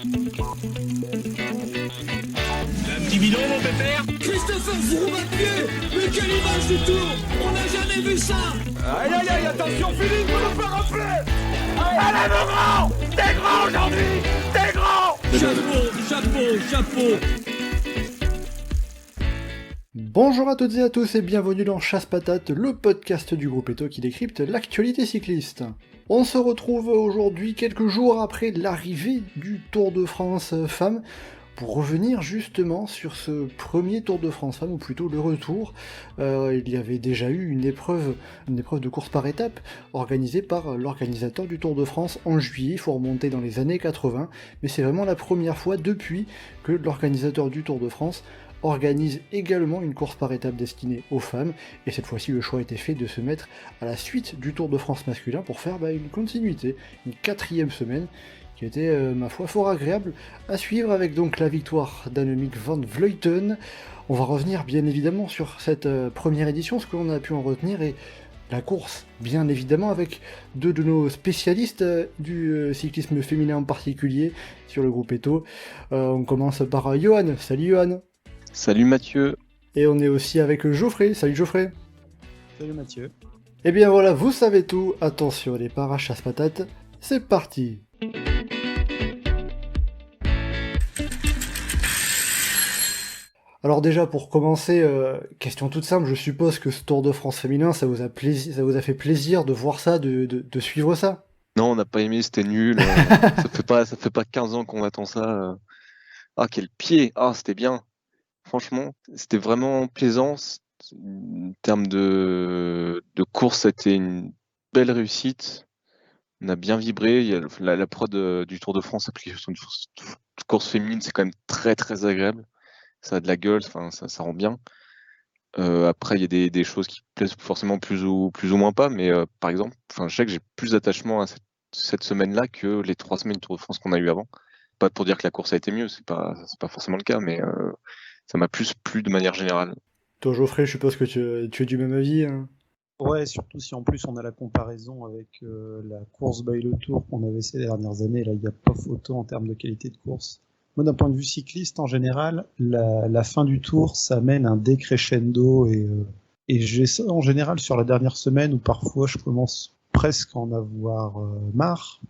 Un petit bidon, mon pépère. Christopher Froome à pied. Mais quelle image du tour. On n'a jamais vu ça. Aïe aïe aïe, attention Philippe, vous nous faire rappeler. Allez mon grand, t'es grand aujourd'hui, t'es grand. Chapeau. Bonjour à toutes et à tous et bienvenue dans Chasse Patate, le podcast du groupe Eto qui décrypte l'actualité cycliste. On se retrouve aujourd'hui quelques jours après l'arrivée du Tour de France Femmes pour revenir justement sur ce premier Tour de France Femmes, ou plutôt le retour. Il y avait déjà eu une épreuve de course par étapes organisée par l'organisateur du Tour de France en juillet, il faut remonter dans les années 80, mais c'est vraiment la première fois depuis que l'organisateur du Tour de France organise également une course par étapes destinée aux femmes, et cette fois-ci le choix a été fait de se mettre à la suite du Tour de France masculin pour faire une continuité, une 4e semaine, qui a été, ma foi, fort agréable à suivre, avec donc la victoire d'Annemiek van Vleuten. On va revenir bien évidemment sur cette première édition, ce que l'on a pu en retenir, et la course, bien évidemment, avec deux de nos spécialistes du cyclisme féminin en particulier sur le groupe Eto. On commence par Johan. Salut Johan. Salut Mathieu. Et on est aussi avec Geoffrey. Salut Geoffrey. Salut Mathieu. Et bien voilà, vous savez tout. Attention, les paras chasse patate, c'est parti. Alors déjà, pour commencer, question toute simple, je suppose que ce Tour de France féminin, ça vous a fait plaisir de voir ça, de suivre ça? Non, on n'a pas aimé, c'était nul. Ça fait pas 15 ans qu'on attend ça. Ah, quel pied. Ah, c'était bien. Franchement, c'était vraiment plaisant. En termes de course, c'était une belle réussite. On a bien vibré. Il y a la prod du Tour de France appliquée sur une course féminine, c'est quand même très très agréable. Ça a de la gueule, ça rend bien. Après, il y a des choses qui plaisent forcément plus ou moins pas, mais par exemple, je sais que j'ai plus d'attachement à cette semaine-là que les 3 semaines du Tour de France qu'on a eu avant. Pas pour dire que la course a été mieux, c'est pas forcément le cas, mais ça m'a plus plu de manière générale. Toi Geoffrey, je suppose que tu es du même avis, hein. Ouais, surtout si en plus on a la comparaison avec la course by le Tour qu'on avait ces dernières années. Là, il n'y a pas photo en termes de qualité de course. Moi, d'un point de vue cycliste, en général, la fin du Tour, ça amène un décrescendo et j'ai ça en général sur la dernière semaine où parfois je commence presque à en avoir marre.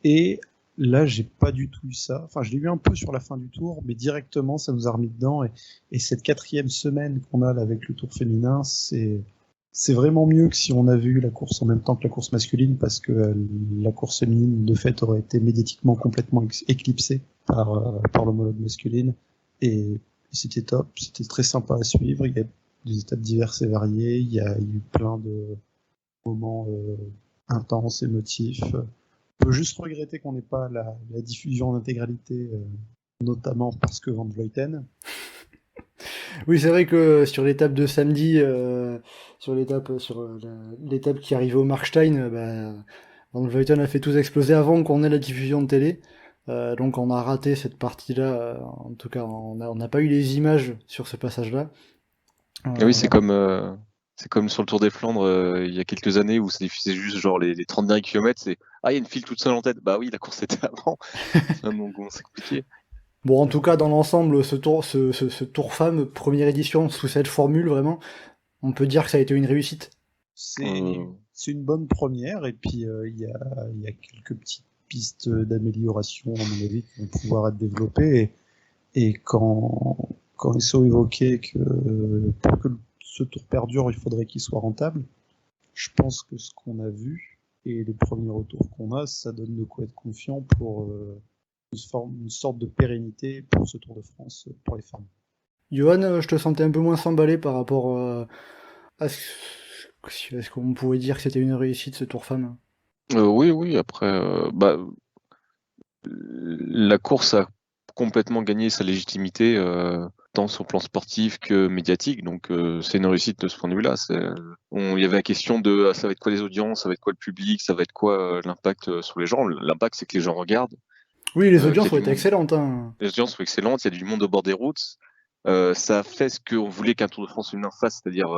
Et là, j'ai pas du tout eu ça. Enfin, je l'ai eu un peu sur la fin du Tour, mais directement, ça nous a remis dedans. Et cette 4e semaine qu'on a là avec le Tour féminin, c'est vraiment mieux que si on avait eu la course en même temps que la course masculine, parce que la course féminine, de fait, aurait été médiatiquement complètement éclipsée par l'homologue masculine. Et c'était top, c'était très sympa à suivre. Il y a des étapes diverses et variées. Il y a eu plein de moments intenses, émotifs. On peut juste regretter qu'on n'ait pas la diffusion en intégralité, notamment parce que Van Vleuten. Oui, c'est vrai que sur l'étape de samedi, sur l'étape qui arrivait au Markstein, Van Vleuten a fait tous exploser avant qu'on ait la diffusion de télé. Donc on a raté cette partie-là. En tout cas, on n'a pas eu les images sur ce passage-là. Et oui, c'est comme sur le Tour des Flandres il y a quelques années où ça diffusait juste genre les 30 derniers kilomètres. C'est il y a une file toute seule en tête. Bah oui, la course était avant. Donc bon, c'est compliqué. Bon, en tout cas, dans l'ensemble, ce Tour Femmes, première édition sous cette formule, vraiment, on peut dire que ça a été une réussite. C'est une bonne première, et puis il y a quelques petites pistes d'amélioration, à mon avis, qui vont pouvoir être développées. Et quand Esso évoquait que pour que ce tour perdure, il faudrait qu'il soit rentable, je pense que ce qu'on a vu et les premiers retours qu'on a, ça donne de quoi être confiant pour une sorte de pérennité pour ce Tour de France pour les femmes. Johan, je te sentais un peu moins emballé par rapport à est-ce qu'on pourrait dire que c'était une réussite ce Tour Femmes? Oui, après, la course a complètement gagné sa légitimité, tant sur le plan sportif que médiatique, donc c'est une réussite de ce point de vue-là. Il y avait la question de ça va être quoi les audiences, ça va être quoi le public, ça va être quoi l'impact sur les gens. L'impact, c'est que les gens regardent. Oui, les audiences ont été excellentes. Hein. Les audiences sont excellentes, il y a du monde au bord des routes. Ça a fait ce qu'on voulait qu'un Tour de France féminin fasse, c'est-à-dire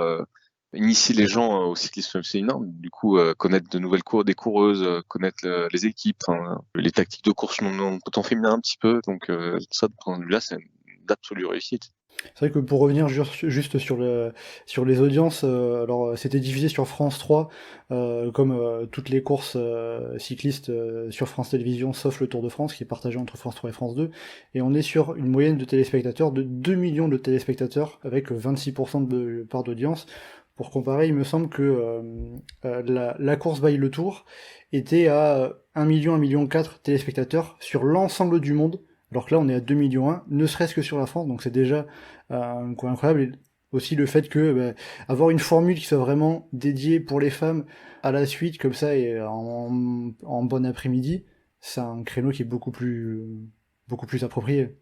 initier les gens au cyclisme féminin, du coup connaître de nouvelles des coureuses, connaître les équipes, les tactiques de course non féminin un petit peu, donc ça de ce point de vue-là c'est d'absolue réussite. C'est vrai que pour revenir juste sur les audiences, alors c'était diffusé sur France 3, comme toutes les courses cyclistes sur France Télévisions, sauf le Tour de France, qui est partagé entre France 3 et France 2, et on est sur une moyenne de téléspectateurs de 2 millions de téléspectateurs, avec 26% de part d'audience. Pour comparer, il me semble que la course by le Tour était à 1 million, 1,4 million téléspectateurs sur l'ensemble du monde, alors que là on est à 2,1 millions, ne serait-ce que sur la France, donc c'est déjà un coup incroyable. Et aussi le fait que avoir une formule qui soit vraiment dédiée pour les femmes à la suite, comme ça, et en bon après-midi, c'est un créneau qui est beaucoup plus approprié.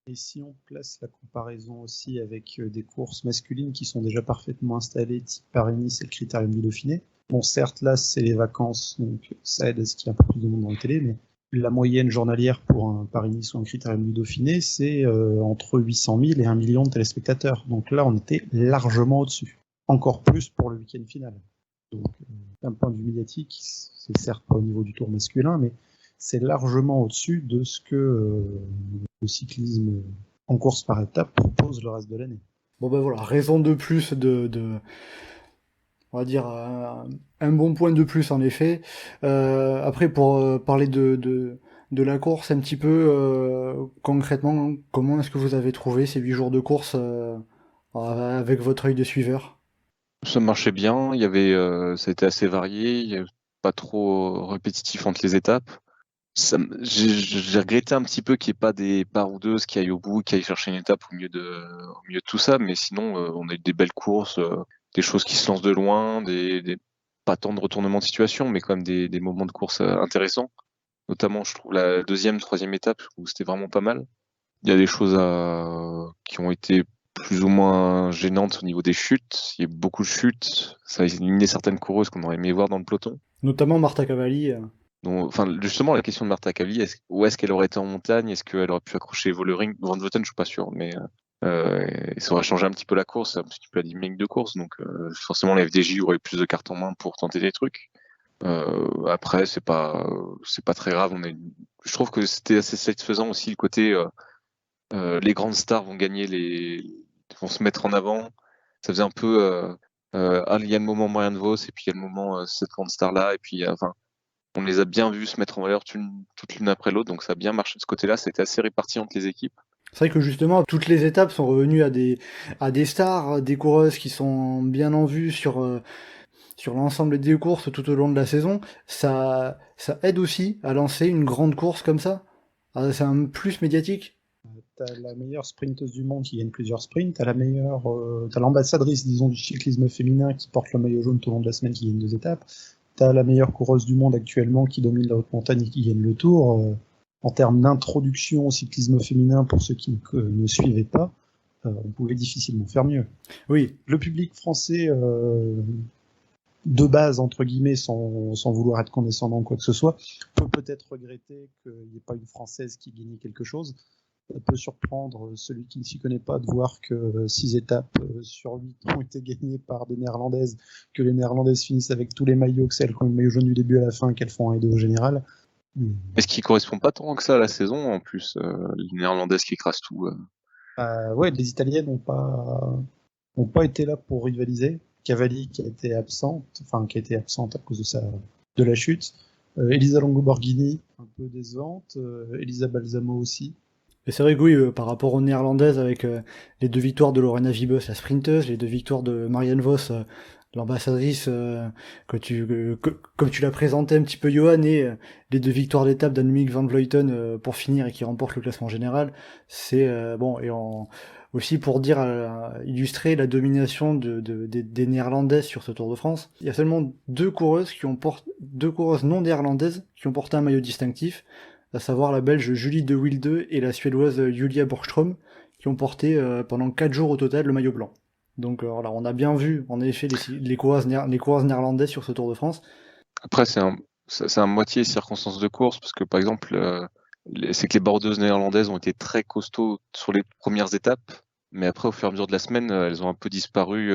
Et si on place la comparaison aussi avec des courses masculines qui sont déjà parfaitement installées, type Paris-Nice et le Critérium du Dauphiné, bon certes là c'est les vacances, donc ça aide à ce qu'il y ait un peu plus de monde dans la télé, mais la moyenne journalière pour un Paris-Nice ou un Critérium du Dauphiné, c'est entre 800 000 et 1 million de téléspectateurs. Donc là, on était largement au-dessus. Encore plus pour le week-end final. Donc, d'un point de vue médiatique, c'est certes pas au niveau du tour masculin, mais c'est largement au-dessus de ce que le cyclisme en course par étape propose le reste de l'année. Bon ben voilà, raison de plus on va dire un bon point de plus en effet. Après pour parler de la course un petit peu concrètement, comment est-ce que vous avez trouvé ces 8 jours de course avec votre œil de suiveur? Ça marchait bien, ça a été assez varié, il y avait pas trop répétitif entre les étapes. J'ai regretté un petit peu qu'il n'y ait pas des baroudeuses qui aillent au bout, qui aillent chercher une étape au milieu de tout ça, mais sinon on a eu des belles courses, des choses qui se lancent de loin, pas tant de retournements de situation, mais quand même des moments de course intéressants. Notamment, je trouve la deuxième, troisième étape où c'était vraiment pas mal. Il y a des choses qui ont été plus ou moins gênantes au niveau des chutes. Il y a beaucoup de chutes. Ça a éliminé certaines coureuses qu'on aurait aimé voir dans le peloton. Notamment Marta Cavalli. Donc, justement, la question de Marta Cavalli, où est-ce qu'elle aurait été en montagne? Est-ce qu'elle aurait pu accrocher Vollering? Van Vleuten, je suis pas sûr, mais ça aurait changé un petit peu la course, un petit peu la dynamique de course. Donc, forcément, la FDJ aurait eu plus de cartes en main pour tenter des trucs. Après, c'est pas très grave. Je trouve que c'était assez satisfaisant aussi le côté les grandes stars vont gagner, vont se mettre en avant. Ça faisait un peu il y a le moment Marianne Vos et puis il y a le moment cette grande star là et puis on les a bien vus se mettre en valeur toute l'une après l'autre, donc ça a bien marché de ce côté-là. C'était assez réparti entre les équipes. C'est vrai que justement, toutes les étapes sont revenues à des stars, des coureuses qui sont bien en vue sur l'ensemble des courses tout au long de la saison. Ça aide aussi à lancer une grande course comme ça. C'est un plus médiatique. T'as la meilleure sprinteuse du monde qui gagne plusieurs sprints, t'as l'ambassadrice, disons, du cyclisme féminin qui porte le maillot jaune tout au long de la semaine qui gagne 2 étapes. T'as la meilleure coureuse du monde actuellement qui domine la haute montagne et qui gagne le Tour. En termes d'introduction au cyclisme féminin, pour ceux qui ne suivaient pas, on pouvait difficilement faire mieux. Oui. Le public français, de base, entre guillemets, sans vouloir être condescendant ou quoi que ce soit, peut peut-être regretter qu'il n'y ait pas une Française qui gagne quelque chose. Ça peut surprendre celui qui ne s'y connaît pas de voir que 6 étapes sur 8 ont été gagnées par des Néerlandaises, que les Néerlandaises finissent avec tous les maillots, que celles qui ont le maillot jaune du début à la fin, qu'elles font 1 et 2 au général. Mais ce qui correspond pas tant que ça à la saison, en plus, les Néerlandaises qui écrasent tout. Ouais, les Italiennes n'ont pas été là pour rivaliser. Cavalli qui a été absente à cause de la chute. Elisa Longo-Borghini, un peu décevante. Elisa Balsamo aussi. Et c'est vrai que oui, par rapport aux Néerlandaises, avec les 2 victoires de Lorena Wiebes, la sprinteuse, les 2 victoires de Marianne Vos, l'ambassadrice, comme tu l'as présenté un petit peu, Johan, et les 2 victoires d'étape d'Annemiek van Vleuten pour finir et qui remporte le classement général, c'est bon, et aussi pour illustrer la domination des Néerlandaises sur ce Tour de France. Il y a seulement 2 coureuses non néerlandaises qui ont porté un maillot distinctif, à savoir la Belge Julie de Wilde et la Suédoise Julia Borgström, qui ont porté pendant 4 jours au total le maillot blanc. Donc voilà, on a bien vu en effet les coureuses néerlandaises sur ce Tour de France. Après, c'est un moitié circonstance de course, parce que par exemple, c'est que les bordeuses néerlandaises ont été très costauds sur les premières étapes, mais après, au fur et à mesure de la semaine, elles ont un peu disparu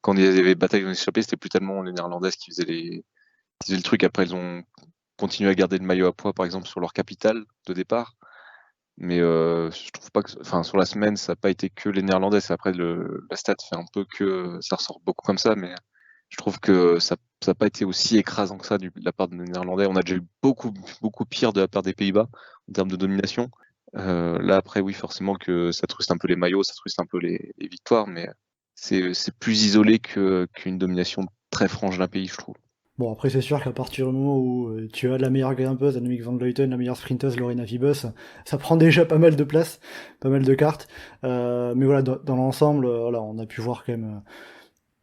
quand il y avait bataille dans l'échappée, c'était plus tellement les Néerlandaises qui faisaient le truc. Après, elles ont continué à garder le maillot à poids, par exemple, sur leur capitale de départ. Mais je trouve pas que, enfin, sur la semaine, ça n'a pas été que les Néerlandaises. Après, la stat fait un peu que ça ressort beaucoup comme ça, mais je trouve que ça n'a pas été aussi écrasant que ça de la part des Néerlandais. On a déjà eu beaucoup pire de la part des Pays-Bas en termes de domination. Là, après, oui, forcément que ça truste un peu les maillots, ça truste un peu les victoires, mais c'est plus isolé qu'une domination très franche d'un pays, je trouve. Bon, après, c'est sûr qu'à partir du moment où tu as la meilleure grimpeuse, Annemiek van Vleuten, la meilleure sprinteuse, Lorena Wiebes, ça prend déjà pas mal de place, pas mal de cartes. Mais voilà, dans l'ensemble, voilà, on a pu voir quand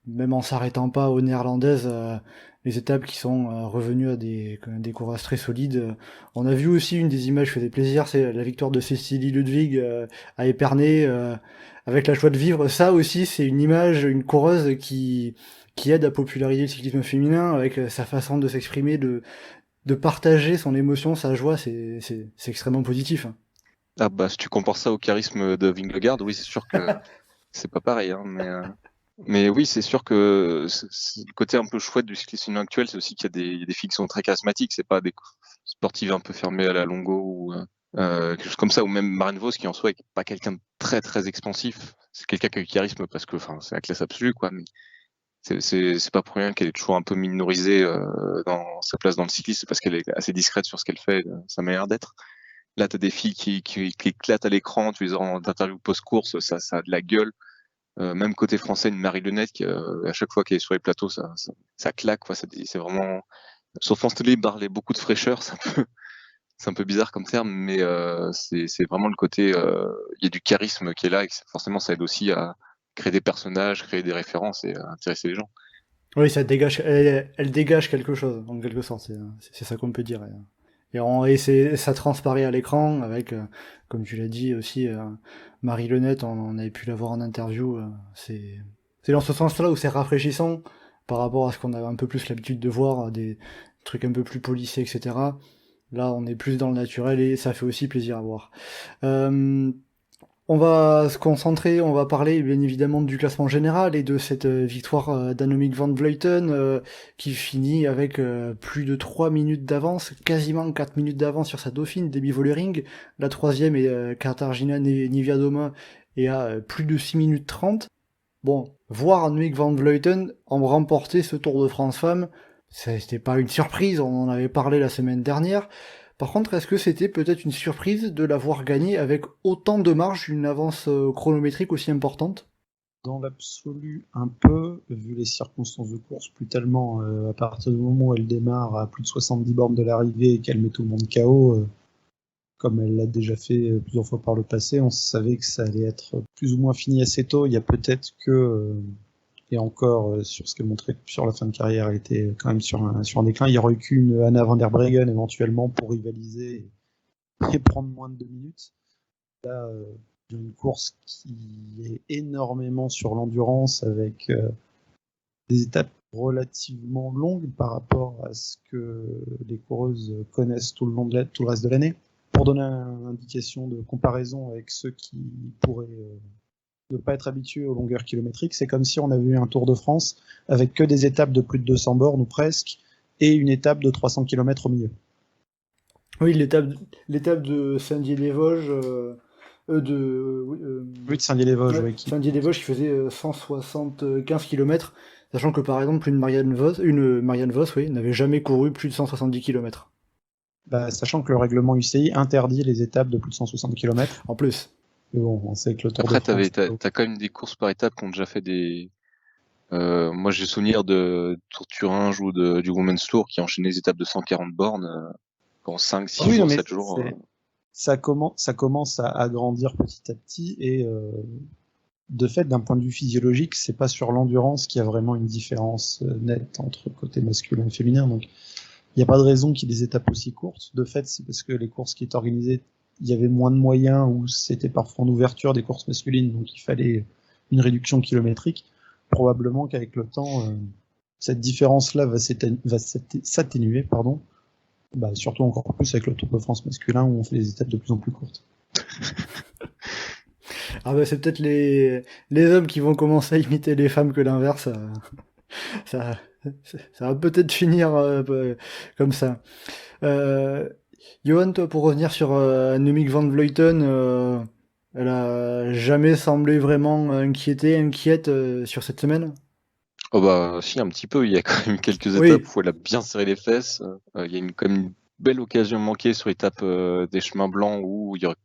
même en s'arrêtant pas aux néerlandaises, les étapes qui sont revenues à des coureuses très solides. On a vu aussi une des images qui faisait plaisir, c'est la victoire de Cecilie Ludwig à Épernay, avec la joie de vivre. Ça aussi, c'est une image, une coureuse qui aide à populariser le cyclisme féminin avec sa façon de s'exprimer, de partager son émotion, sa joie, c'est extrêmement positif. Ah bah, si tu compares ça au charisme de Vingegaard, oui, c'est sûr que c'est pas pareil, hein, mais oui, c'est sûr que c'est le côté un peu chouette du cyclisme actuel, c'est aussi qu'il y a des filles qui sont très charismatiques, c'est pas des sportives un peu fermées à la Longo ou quelque chose comme ça, ou même Maren Vos qui en soi est pas quelqu'un de très très expansif, c'est quelqu'un qui a du charisme parce que, enfin, c'est la classe absolue, quoi, mais c'est pas pour rien qu'elle est toujours un peu minorisée dans sa place dans le cyclisme, c'est parce qu'elle est assez discrète sur ce qu'elle fait, sa manière d'être. Là, t'as des filles qui éclatent à l'écran, tu les as en interview post-course, ça a de la gueule. Même côté français, une Marie Lenette qui, à chaque fois qu'elle est sur les plateaux, ça claque, quoi. C'est vraiment, sauf en télé, parler beaucoup de fraîcheur, c'est un peu bizarre comme terme, mais c'est vraiment le côté, il y a du charisme qui est là, et forcément, ça aide aussi à créer des personnages, créer des références et intéresser les gens. Oui, ça dégage, elle dégage quelque chose, en quelque sorte, c'est ça qu'on peut dire. Et ça transparaît à l'écran avec, comme tu l'as dit aussi, Marie Lenette, on avait pu la voir en interview, c'est dans ce sens-là où c'est rafraîchissant par rapport à ce qu'on avait un peu plus l'habitude de voir, des trucs un peu plus polissés, etc. Là, on est plus dans le naturel et ça fait aussi plaisir à voir. On va se concentrer, on va parler bien évidemment du classement général et de cette victoire d'Annemiek van Vleuten qui finit avec plus de 3 minutes d'avance, quasiment 4 minutes d'avance sur sa dauphine, Debbie Vollering. La troisième est Katarzyna Niewiadoma et à plus de 6 minutes 30. Bon, voir Annemiek van Vleuten en remporter ce Tour de France Femmes, c'était pas une surprise, on en avait parlé la semaine dernière. Par contre, est-ce que c'était peut-être une surprise de l'avoir gagné avec autant de marge, une avance chronométrique aussi importante ? Dans l'absolu, un peu, vu les circonstances de course, plus tellement à partir du moment où elle démarre à plus de 70 bornes de l'arrivée et qu'elle met tout le monde KO, comme elle l'a déjà fait plusieurs fois par le passé, on savait que ça allait être plus ou moins fini assez tôt. Il y a peut-être que, et encore sur ce qu'elle montrait sur la fin de carrière, elle était quand même sur un déclin. Il y aurait eu qu'une Anna van der Breggen éventuellement pour rivaliser et prendre moins de 2 minutes. Là, une course qui est énormément sur l'endurance avec des étapes relativement longues par rapport à ce que les coureuses connaissent tout le reste de l'année. Pour donner une indication de comparaison avec ceux qui pourraient ne pas être habitués aux longueurs kilométriques, c'est comme si on avait eu un Tour de France avec que des étapes de plus de 200 bornes ou presque, et une étape de 300 km au milieu. Oui, l'étape de Saint-Dié-des-Vosges, de Saint-Dié-des-Vosges, ouais, Saint-Dié-des-Vosges qui faisait 175 km, sachant que par exemple une Marianne Vos, oui, n'avait jamais couru plus de 170 km. Bah, sachant que le règlement UCI interdit les étapes de plus de 160 km. En plus. Mais bon, on sait que le Tour Après, de France... t'as quand même des courses par étapes qui ont déjà fait des... moi, j'ai souvenir de Tour de Thuringe ou du Women's Tour qui enchaînaient des étapes de 140 bornes en 5, 6 jours, 7 jours. Ça commence à grandir petit à petit et de fait, d'un point de vue physiologique, c'est pas sur l'endurance qu'il y a vraiment une différence nette entre côté masculin et féminin. Donc, il n'y a pas de raison qu'il y ait des étapes aussi courtes. De fait, c'est parce que les courses qui étaient organisées, il y avait moins de moyens ou c'était parfois en ouverture des courses masculines, donc il fallait une réduction kilométrique. Probablement qu'avec le temps, cette différence-là va s'atténuer, pardon. Bah, surtout encore plus avec le Tour de France masculin où on fait des étapes de plus en plus courtes. Ah bah c'est peut-être les hommes qui vont commencer à imiter les femmes que l'inverse. Ça, ça va peut-être finir comme ça. Euh, Johan, toi, pour revenir sur Annemiek van Vleuten, elle a jamais semblé vraiment inquiète sur cette semaine. Oh bah si, un petit peu, il y a quand même quelques Oui. étapes où elle a bien serré les fesses. Il y a quand même une belle occasion manquée sur l'étape des chemins blancs où il y aurait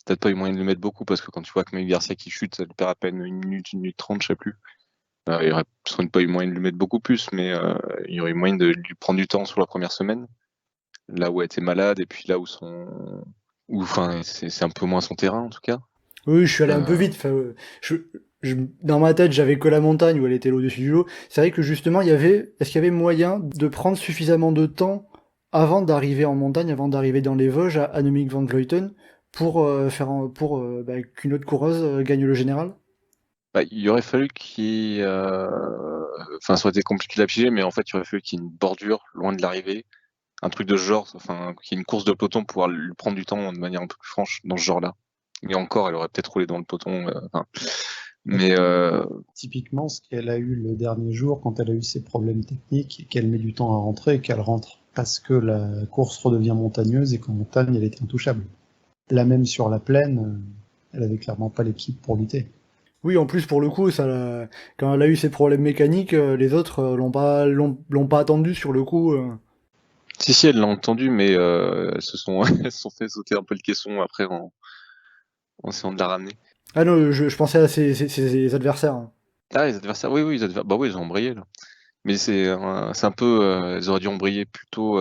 peut-être pas eu moyen de le mettre beaucoup parce que quand tu vois que Maï Garcia qui chute, elle perd à peine 1 minute 30, je sais plus. Il y aurait sans doute pas eu moyen de le mettre beaucoup plus, mais il y aurait eu moyen de lui prendre du temps sur la première semaine, là où elle était malade et puis là où enfin c'est un peu moins son terrain en tout cas. Oui, je suis allé un peu vite. Enfin, dans ma tête, j'avais que la montagne où elle était là au-dessus du lot. C'est vrai que justement, est-ce qu'il y avait moyen de prendre suffisamment de temps avant d'arriver en montagne, avant d'arriver dans les Vosges à Annemiek van Vleuten pour qu'une autre coureuse gagne le général? Bah, il aurait fallu enfin, ça aurait été compliqué de la piéger, mais en fait, il aurait fallu qu'il y ait une bordure loin de l'arrivée, un truc de ce genre, enfin, qu'il y ait une course de peloton pour pouvoir lui prendre du temps de manière un peu plus franche dans ce genre-là. Mais encore, elle aurait peut-être roulé dans le peloton. Mais Typiquement, ce qu'elle a eu le dernier jour, quand elle a eu ses problèmes techniques, et qu'elle met du temps à rentrer, et qu'elle rentre parce que la course redevient montagneuse et qu'en montagne, elle était intouchable. Là même sur la plaine, elle avait clairement pas l'équipe pour lutter. Oui, en plus, pour le coup, quand elle a eu ses problèmes mécaniques, les autres l'ont pas attendu sur le coup. si, elle l'a entendu, mais elles se sont fait sauter un peu le caisson après en essayant de la ramener. Ah non, je pensais à ses adversaires, hein. Ah, les adversaires, oui, bah oui, ils ont embrayé là. Mais c'est un peu, ils auraient dû embrayer plus tôt.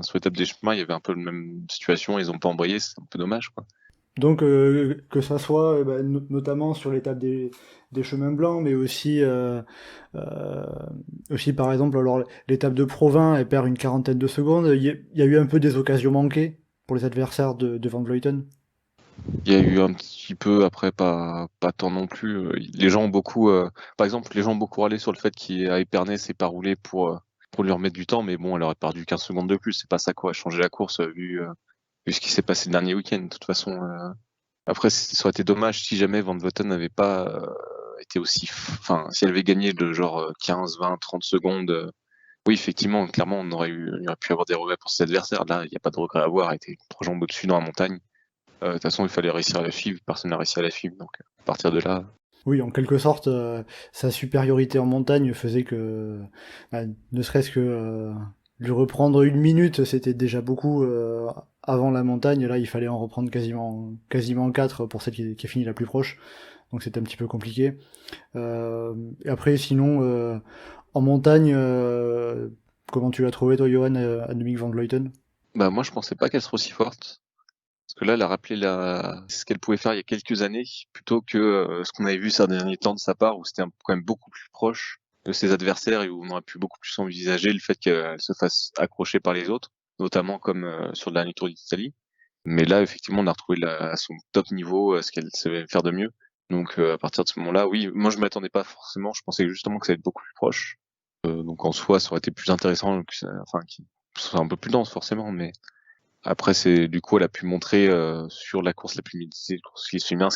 Sur l'étape des chemins, il y avait un peu la même situation, ils ont pas embrayé, c'est un peu dommage, quoi. Donc que ça soit notamment sur l'étape des chemins blancs, mais euh, aussi par exemple alors l'étape de Provins, elle perd une quarantaine de secondes. Il y a eu un peu des occasions manquées pour les adversaires de Van Vleuten. Il y a eu un petit peu, après, pas tant non plus. Les gens ont beaucoup, par exemple, les gens ont beaucoup râlé sur le fait qu'à Épernay, c'est pas roulé pour lui remettre du temps, mais bon, elle aurait perdu 15 secondes de plus. C'est pas ça quoi, changer la course vu ce qui s'est passé le dernier week-end. De toute façon, après, ça aurait été dommage si jamais Van Vleuten n'avait pas été aussi, enfin, si elle avait gagné de genre 15, 20, 30 secondes. Oui, effectivement, clairement, il aurait pu avoir des regrets pour ses adversaires. Là, il n'y a pas de regret à avoir. Elle était 3 jambes au-dessus dans la montagne. De toute façon, il fallait réussir à la suivre. Personne n'a réussi à la suivre. Donc, à partir de là. Oui, en quelque sorte, sa supériorité en montagne faisait que, ne serait-ce que lui reprendre 1 minute, c'était déjà beaucoup avant la montagne. Là, il fallait en reprendre quasiment 4 pour celle qui a fini la plus proche. Donc c'était un petit peu compliqué. Et après, sinon, en montagne, comment tu l'as trouvé, toi, Johan, Annemiek van Vleuten? Bah, moi, je pensais pas qu'elle serait aussi forte. Parce que là, elle a rappelé ce qu'elle pouvait faire il y a quelques années, plutôt que ce qu'on avait vu ces derniers temps de sa part, où c'était quand même beaucoup plus proche de ses adversaires et où on aurait pu beaucoup plus envisager le fait qu'elle se fasse accrocher par les autres, notamment comme sur le dernier Tour d'Italie. Mais là, effectivement, on a retrouvé à son top niveau ce qu'elle savait faire de mieux. Donc, à partir de ce moment-là, oui, moi, je m'attendais pas forcément. Je pensais justement que ça allait être beaucoup plus proche. Donc, en soi, ça aurait été plus intéressant, enfin, qu'il soit un peu plus dense, forcément, mais après, du coup, elle a pu montrer sur la course la plus médiatisée, la course qui suit bien,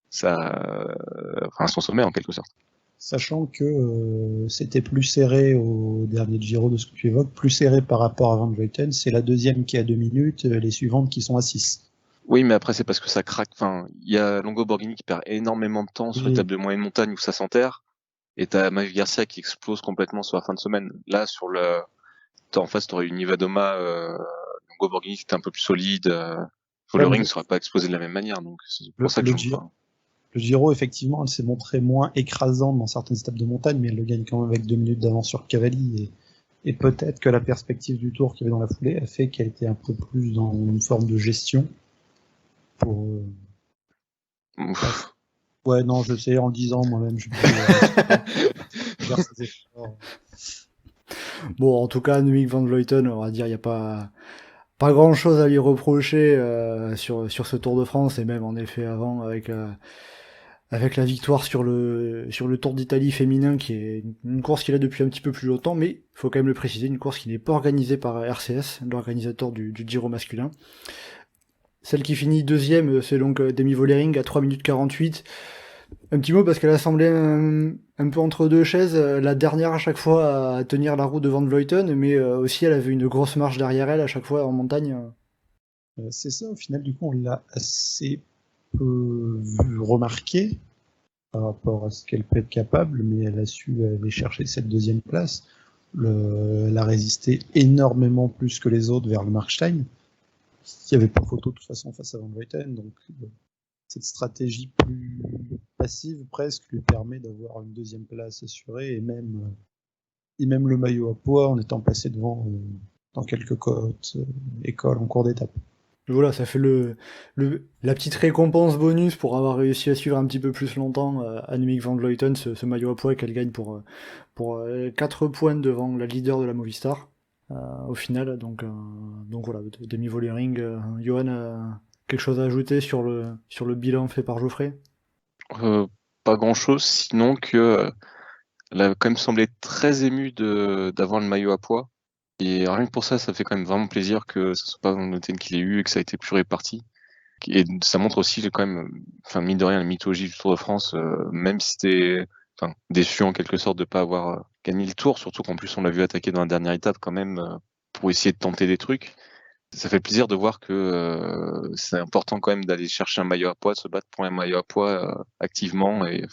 son sommet en quelque sorte. Sachant que c'était plus serré au dernier Giro de ce que tu évoques, plus serré par rapport à Van Vleuten, c'est la deuxième qui est à 2 minutes, les suivantes qui sont à 6. Oui, mais après, c'est parce que ça craque. Enfin, il y a Longo Borghini qui perd énormément de temps sur l'étape de moyenne montagne où ça s'enterre, et t'as Maï Garcia qui explose complètement sur la fin de semaine. Là, en face, t'aurais eu Nivadoma, Longo Borghini qui était un peu plus solide. Le ring ne serait pas explosé de la même manière, donc c'est pour ça que le Giro, effectivement, elle s'est montrée moins écrasante dans certaines étapes de montagne, mais elle le gagne quand même avec 2 minutes d'avance sur Cavalli. Et peut-être que la perspective du Tour qu'il y avait dans la foulée a fait qu'elle était un peu plus dans une forme de gestion. Ouais, non, je sais, en le disant moi-même, je peux faire ces efforts. Bon, en tout cas, Annemiek van Vleuten, on va dire, il n'y a pas grand-chose à lui reprocher sur ce Tour de France, et même en effet avant, avec la victoire sur le Tour d'Italie féminin, qui est une course qu'il a depuis un petit peu plus longtemps, mais il faut quand même le préciser, une course qui n'est pas organisée par RCS, l'organisateur du Giro masculin. Celle qui finit deuxième, c'est donc Demi Vollering à 3 minutes 48. Un petit mot parce qu'elle a semblé un peu entre deux chaises, la dernière à chaque fois à tenir la roue de Van Vleuten, mais aussi elle avait une grosse marge derrière elle à chaque fois en montagne. C'est ça, au final, du coup, on l'a assez peu vu remarquer par rapport à ce qu'elle peut être capable, mais elle a su aller chercher cette deuxième place. Elle a résisté énormément plus que les autres vers le Markstein. Il n'y avait pas photo de toute façon face à Van Vleuten, donc cette stratégie plus passive presque lui permet d'avoir une deuxième place assurée et même le maillot à poids en étant placé devant dans quelques côtes écoles en cours d'étape. Voilà, ça fait la petite récompense bonus pour avoir réussi à suivre un petit peu plus longtemps Annemiek van Vleuten, ce maillot à poids qu'elle gagne pour 4 points devant la leader de la Movistar au final. Donc voilà, Demi Vollering. Johan, quelque chose à ajouter sur le bilan fait par Geoffrey? Pas grand-chose, sinon que elle a quand même semblé très émue d'avoir le maillot à poids. Et rien que pour ça, ça fait quand même vraiment plaisir que ce soit pas Van Vleuten qui l'ait eu et que ça a été plus réparti. Et ça montre aussi quand même, enfin mine de rien, la mythologie du Tour de France, même si c'était déçu en quelque sorte de pas avoir gagné le Tour, surtout qu'en plus on l'a vu attaquer dans la dernière étape quand même pour essayer de tenter des trucs. Ça fait plaisir de voir que c'est important quand même d'aller chercher un maillot à poids, de se battre pour un maillot à poids activement et de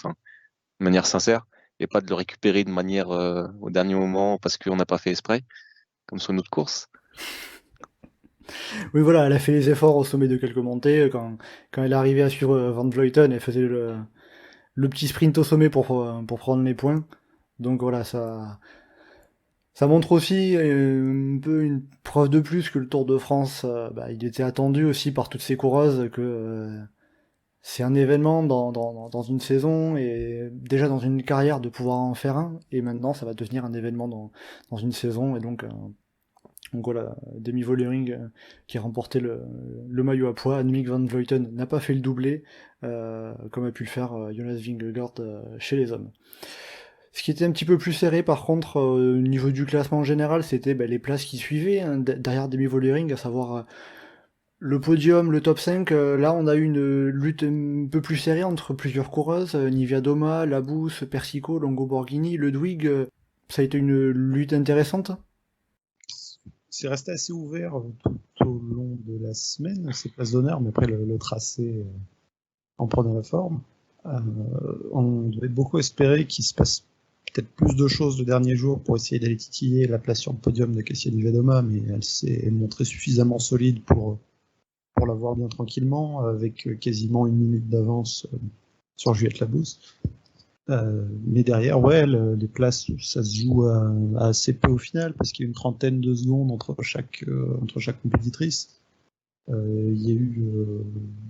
manière sincère, et pas de le récupérer de manière au dernier moment parce qu'on n'a pas fait exprès, comme sur une autre course. Oui, voilà, elle a fait les efforts au sommet de quelques montées. Quand elle est arrivée à suivre Van Vleuten, elle faisait le petit sprint au sommet pour prendre les points. Donc voilà, ça montre aussi un peu une preuve de plus que le Tour de France, il était attendu aussi par toutes ces coureuses, que c'est un événement dans une saison et déjà dans une carrière de pouvoir en faire un. Et maintenant, ça va devenir un événement dans une saison. Et donc voilà, Demi Vollering qui a remporté le maillot à poids. Annemiek van Vleuten n'a pas fait le doublé, comme a pu le faire Jonas Vingegaard chez les hommes. Ce qui était un petit peu plus serré par contre au niveau du classement général, c'était les places qui suivaient derrière Demi Vollering, à savoir le podium, le top 5. Là on a eu une lutte un peu plus serrée entre plusieurs coureuses, Nivia Doma, Labous, Persico, Longo Borghini, Ludwig. Ça a été une lutte intéressante. C'est resté assez ouvert tout au long de la semaine, ces places d'honneur, mais après le tracé en prenant la forme. On devait beaucoup espérer qu'il se passe peut-être plus de choses le dernier jour pour essayer d'aller titiller la place sur le podium de Cassia Livedoma, mais elle s'est montrée suffisamment solide pour l'avoir bien tranquillement, avec quasiment une minute d'avance sur Juliette Labous. Mais derrière, les places, ça se joue à assez peu au final, parce qu'il y a une trentaine de secondes entre chaque compétitrice. Il y a eu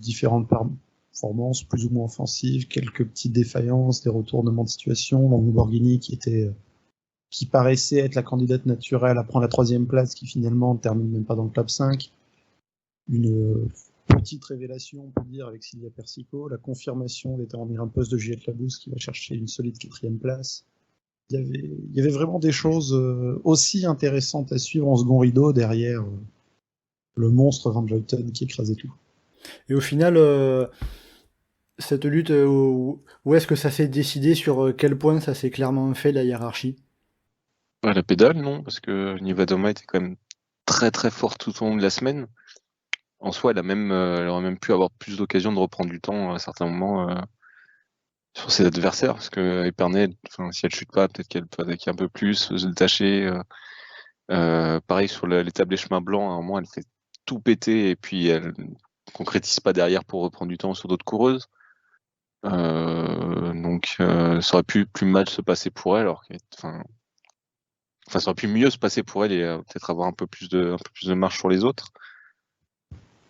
différentes performances plus ou moins offensives, quelques petites défaillances, des retournements de situation. Longo Borghini qui paraissait être la candidate naturelle à prendre la 3e place, qui finalement ne termine même pas dans le top 5. Une petite révélation, on peut dire, avec Silvia Persico, la confirmation des un poste de Juliette Labous qui va chercher une solide 4e place. Il y avait vraiment des choses aussi intéressantes à suivre en second rideau derrière le monstre Van Vleuten qui écrasait tout. Et au final, cette lutte, où est-ce que ça s'est décidé, sur quel point ça s'est clairement fait la hiérarchie? La pédale, non, parce que Nivia Doma était quand même très très forte tout au long de la semaine. En soi, elle aurait même pu avoir plus d'occasions de reprendre du temps à certains moments sur ses adversaires, parce que Epernay, si elle chute pas, peut-être qu'elle peut attaquer un peu plus, se détacher. Pareil sur l'étape des chemins blancs, à un moment, elle fait tout péter et puis elle concrétise pas derrière pour reprendre du temps sur d'autres coureuses. Donc ça aurait pu plus mal se passer pour elle, alors ça aurait pu mieux se passer pour elle et peut-être avoir un peu plus de marche sur les autres.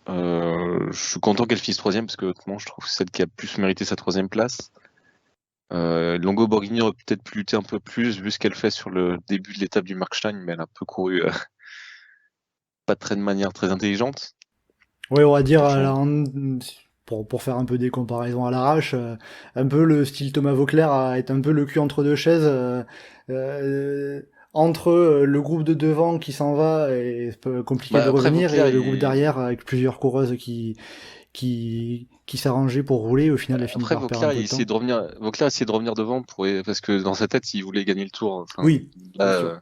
Je suis content qu'elle finisse 3e parce que honnêtement, je trouve que c'est celle qui a plus mérité sa 3e place. Longo Borghini aurait peut-être pu lutter un peu plus vu ce qu'elle fait sur le début de l'étape du Markstein, mais elle a un peu couru pas de manière très intelligente. Oui, on va dire, pour faire un peu des comparaisons à l'arrache, un peu le style Thomas Vauclair, à être un peu le cul entre deux chaises, entre le groupe de devant qui s'en va et c'est peu compliqué de Après, revenir, Vauclair, et le groupe derrière avec plusieurs coureuses qui s'arrangeaient pour rouler, au final, elle finit après par perdre un Vauclair, peu il de temps. essayait de revenir. Vauclair essayait de revenir devant parce que dans sa tête, il voulait gagner le tour. Enfin, Oui, là, c'est sûr.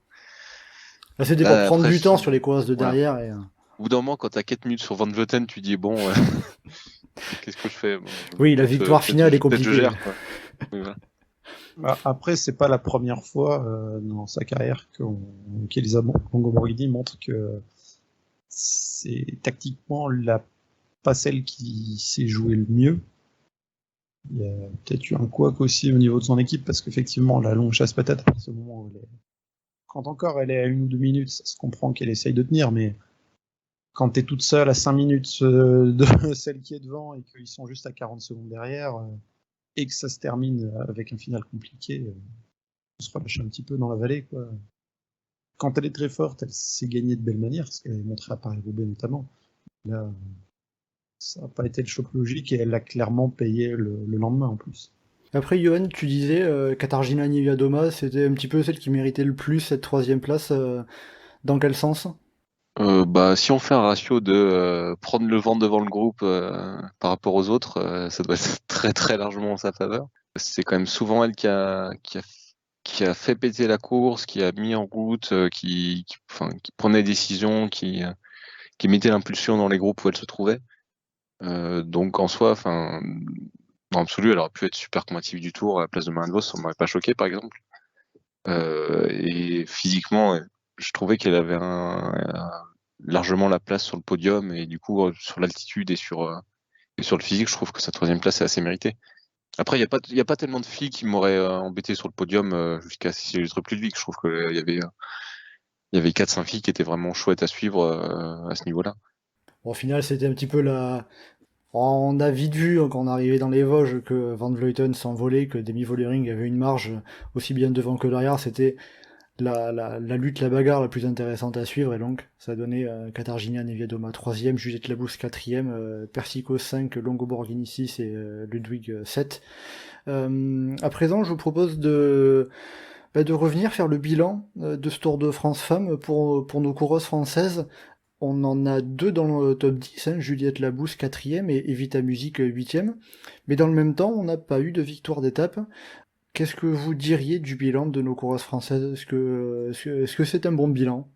Là, c'était pour là, prendre après, du temps sur les coureuses de voilà. derrière. Au bout d'un moment, quand t'as 4 minutes sur Van Vleuten, tu dis bon, qu'est-ce que je fais? Bon, Oui, la victoire finale est peut-être je compliquée. gère, quoi. Oui, voilà. Après, c'est pas la première fois dans sa carrière qu'Elisa Longo-Borghini montre que c'est tactiquement pas celle qui s'est jouée le mieux. Il y a peut-être eu un couac aussi au niveau de son équipe, parce qu'effectivement, la longue chasse-patate, à ce moment où quand encore elle est à 1 ou 2 minutes, ça se comprend qu'elle essaye de tenir, mais quand t'es toute seule à 5 minutes de celle qui est devant et qu'ils sont juste à 40 secondes derrière, et que ça se termine avec un final compliqué, on se relâche un petit peu dans la vallée, quoi. Quand elle est très forte, elle sait gagner de belle manière, ce qu'elle a montré à Paris-Roubaix notamment. Là, ça n'a pas été le choc logique et elle l'a clairement payé le lendemain en plus. Après, Johan, tu disais Katarzyna Niewiadoma, c'était un petit peu celle qui méritait le plus cette 3e place. Dans quel sens? Si on fait un ratio de prendre le vent devant le groupe par rapport aux autres, ça doit être très très largement en sa faveur. C'est quand même souvent elle qui a fait péter la course, qui a mis en route, qui prenait des décisions, qui mettait l'impulsion dans les groupes où elle se trouvait. Donc en soi, en absolu, elle aurait pu être super combative du tour à la place de Marianne Vos, ça m'aurait pas choqué par exemple. Et physiquement, je trouvais qu'elle avait largement la place sur le podium, et du coup sur l'altitude et sur le physique, je trouve que sa 3e place est assez méritée. Après, il y a pas tellement de filles qui m'auraient embêté sur le podium jusqu'à Cécile Trepludic. Je trouve qu'il y avait 4-5 filles qui étaient vraiment chouettes à suivre à ce niveau-là. Bon, au final, c'était un petit peu la... On a vite vu quand on arrivait dans les Vosges que Van Vleuten s'envolait, que Demi Vollering avait une marge aussi bien devant que derrière. C'était la lutte, la bagarre la plus intéressante à suivre, et donc ça a donné Katarzyna Niewiadoma 3e, Juliette Labous 4e, Persico 5, Longo Borghini 6 et Ludwig 7. À présent, je vous propose de revenir faire le bilan de ce Tour de France Femmes pour nos coureuses françaises. On en a 2 dans le top 10, hein, Juliette Labous 4e et Evita Music 8e. Mais dans le même temps, on n'a pas eu de victoire d'étape. Qu'est-ce que vous diriez du bilan de nos coureuses françaises? Est-ce que c'est un bon bilan?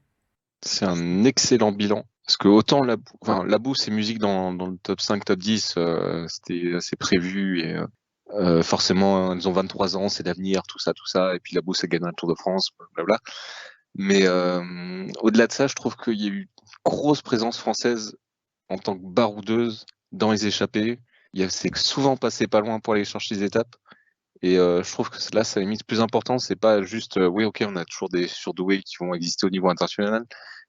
C'est un excellent bilan. Parce que autant Labous et Musique dans le top 5, top 10, c'était assez prévu, et forcément, ils ont 23 ans, c'est l'avenir, tout ça. Et puis Labous a gagné un Tour de France, blablabla. Mais au-delà de ça, je trouve qu'il y a eu une grosse présence française en tant que baroudeuse dans les échappées. C'est souvent passé pas loin pour aller chercher les étapes. Et je trouve que là, c'est la limite plus important. C'est pas juste, oui, ok, on a toujours des surdoués qui vont exister au niveau international,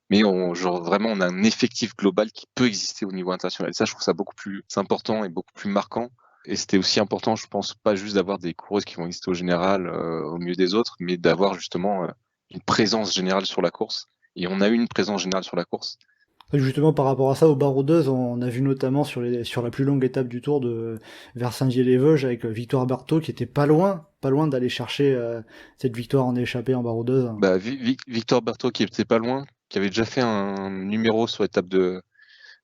mais vraiment, on a un effectif global qui peut exister au niveau international. Et ça, je trouve ça beaucoup plus important et beaucoup plus marquant. Et c'était aussi important, je pense, pas juste d'avoir des coureuses qui vont exister au général au milieu des autres, mais d'avoir justement une présence générale sur la course. Et on a eu une présence générale sur la course. Justement, par rapport à ça, aux baroudeuses, on a vu notamment sur la plus longue étape du Tour vers Saint-Dié-les-Vosges avec Victoire Barthaud qui était pas loin d'aller chercher cette victoire en échappée en baroudeuse. Victor Berthaud qui était pas loin, qui avait déjà fait un numéro sur l'étape de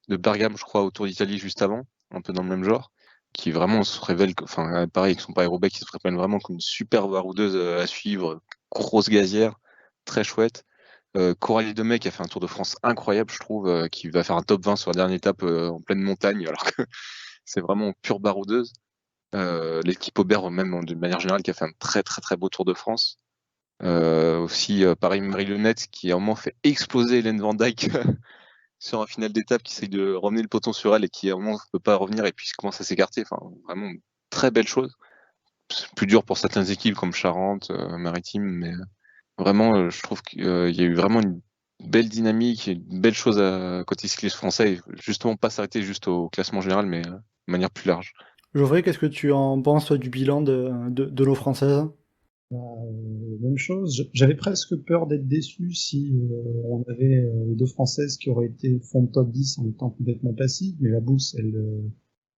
Bergame, je crois, au Tour d'Italie juste avant, un peu dans le même genre, qui vraiment se révèle, pareil, avec son Paris-Roubaix, qui se révèle vraiment comme une super baroudeuse à suivre, grosse gazière, très chouette. Coralie Demey qui a fait un Tour de France incroyable, je trouve, qui va faire un top 20 sur la dernière étape en pleine montagne, alors que c'est vraiment pure baroudeuse. L'équipe Aubert, même de manière générale, qui a fait un très très très beau Tour de France. Aussi, pareil, Marie Lenette qui à un moment fait exploser Hélène Van Dijk sur un final d'étape, qui essaye de ramener le peloton sur elle et qui à un moment ne peut pas revenir et puis commence à s'écarter. Enfin, vraiment une très belle chose. C'est plus dur pour certaines équipes comme Charente, Maritime, mais vraiment, je trouve qu'il y a eu vraiment une belle dynamique et une belle chose côté cycliste français, et justement pas s'arrêter juste au classement général, mais de manière plus large. Geoffrey, qu'est-ce que tu en penses toi, du bilan de nos françaises? Même chose. J'avais presque peur d'être déçu si on avait les 2 françaises qui auraient été fond de top 10 en étant complètement passives, mais la Bousse,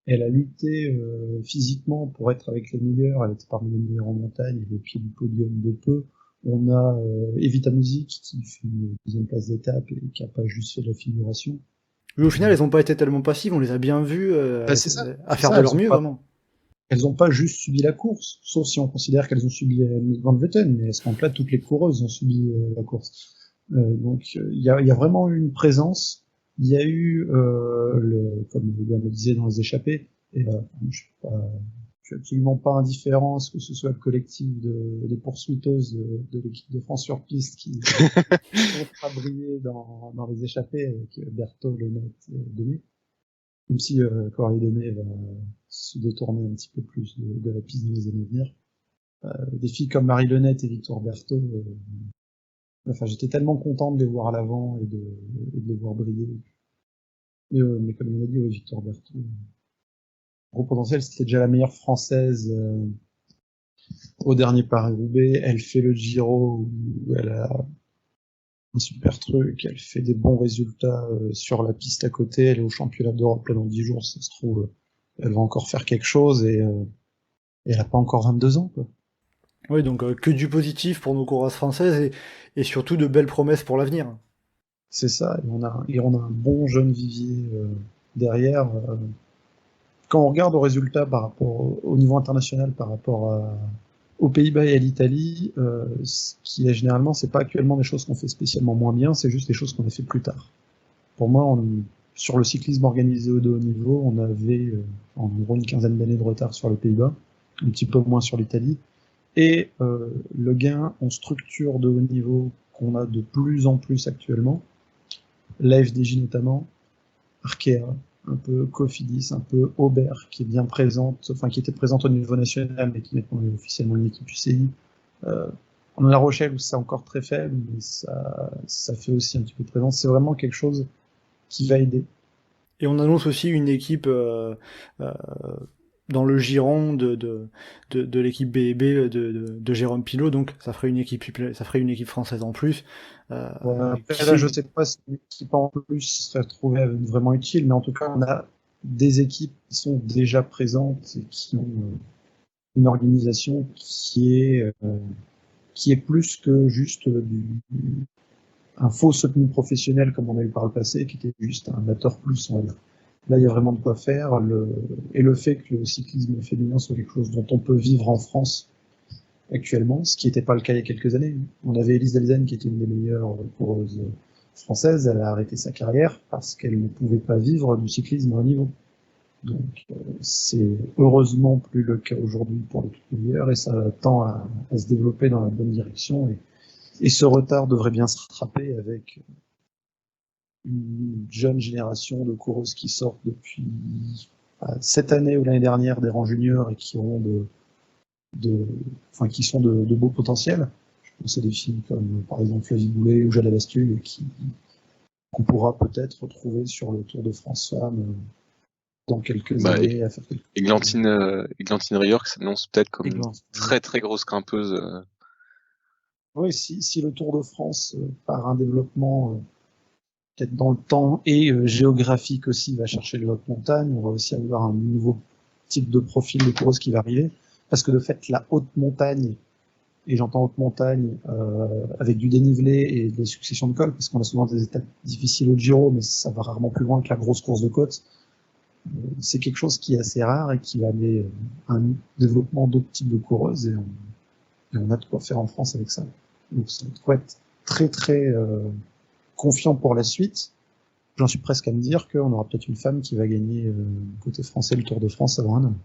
elle a lutté physiquement pour être avec les meilleurs, elle était parmi les meilleurs en montagne, elle est au pied du podium de peu. On a Evita Music qui fait une deuxième place d'étape et qui a pas juste fait de la figuration. Mais au final, elles ont pas été tellement passives, on les a bien vues C'est ça, à faire ça, de elles leur ont mieux, pas- vraiment. Elles n'ont pas juste subi la course, sauf si on considère qu'elles ont subi Van Vleuten, mais à ce moment-là, toutes les coureuses ont subi la course. Donc il y a vraiment eu une présence. Il y a eu, comme William le disait, dans les échappées, et je suis absolument pas indifférent à ce que ce soit le collectif des poursuiteuses de l'équipe de France sur piste qui ont brillé dans les échappées avec Berthaud, Lennet et Denis. Même si Coralie Denet va se détourner un petit peu plus de la piste dans les années à venir. Des filles comme Marie Lenette et Victoire Berthaud, j'étais tellement content de les voir à l'avant et de les voir briller. Mais comme il l'a dit, Victoire Berthaud, gros potentiel, c'était déjà la meilleure française au dernier Paris-Roubaix. Elle fait le Giro où elle a un super truc, elle fait des bons résultats sur la piste à côté, elle est au championnat d'Europe là dans 10 jours, ça se trouve, elle va encore faire quelque chose et elle a pas encore 22 ans, quoi. Oui, donc que du positif pour nos coureuses françaises et surtout de belles promesses pour l'avenir. C'est ça, et on a un bon jeune vivier derrière. Quand on regarde aux résultats par rapport au niveau international, par rapport aux Pays-Bas et à l'Italie, ce qui est généralement, c'est pas actuellement des choses qu'on fait spécialement moins bien, c'est juste des choses qu'on a fait plus tard. Pour moi, sur le cyclisme organisé au de haut niveau, on avait en gros une quinzaine d'années de retard sur les Pays-Bas, un petit peu moins sur l'Italie, et le gain en structure de haut niveau qu'on a de plus en plus actuellement, la FDJ notamment, Arkea, un peu Cofidis, un peu Aubert, qui est bien présente, enfin qui était présente au niveau national, mais qui maintenant est officiellement une équipe UCI. On a La Rochelle où c'est encore très faible, mais ça fait aussi un petit peu de présence. C'est vraiment quelque chose qui va aider. Et on annonce aussi une équipe dans le giron de l'équipe BEB de Jérôme Pilot, donc ça ferait une équipe française en plus. Après, là, je sais pas si une équipe en plus serait trouvée vraiment utile, mais en tout cas, on a des équipes qui sont déjà présentes et qui ont une organisation qui est plus que juste un faux semi-professionnel comme on a eu par le passé, qui était juste un amateur plus, on va dire. Là, il y a vraiment de quoi faire. Et le fait que le cyclisme féminin soit quelque chose dont on peut vivre en France actuellement, ce qui n'était pas le cas il y a quelques années. On avait Elise Delzenne qui était une des meilleures coureuses françaises. Elle a arrêté sa carrière parce qu'elle ne pouvait pas vivre du cyclisme à haut niveau. Donc, c'est heureusement plus le cas aujourd'hui pour les toutes meilleures et ça tend à se développer dans la bonne direction. Et ce retard devrait bien se rattraper avec une jeune génération de coureuses qui sortent depuis cette année ou l'année dernière des rangs juniors et qui sont de beaux potentiels. Je pense à des filles comme par exemple Flavie Boulet ou Jade Bastulle qu'on pourra peut-être retrouver sur le Tour de France Femmes dans quelques années à faire quelque chose. Églantine Rieur qui s'annonce peut-être comme une très très grosse grimpeuse. Oui, si le Tour de France par un développement peut-être dans le temps et géographique aussi va chercher le haute montagne, on va aussi avoir un nouveau type de profil de coureuses qui va arriver, parce que de fait la haute montagne, et j'entends haute montagne avec du dénivelé et des successions de cols, parce qu'on a souvent des étapes difficiles au Giro, mais ça va rarement plus loin que la grosse course de côte. C'est quelque chose qui est assez rare et qui va amener un développement d'autres types de coureuses, et on a de quoi faire en France avec ça. Donc ça doit être très très confiant pour la suite. J'en suis presque à me dire qu'on aura peut-être une femme qui va gagner côté français le Tour de France avant un homme.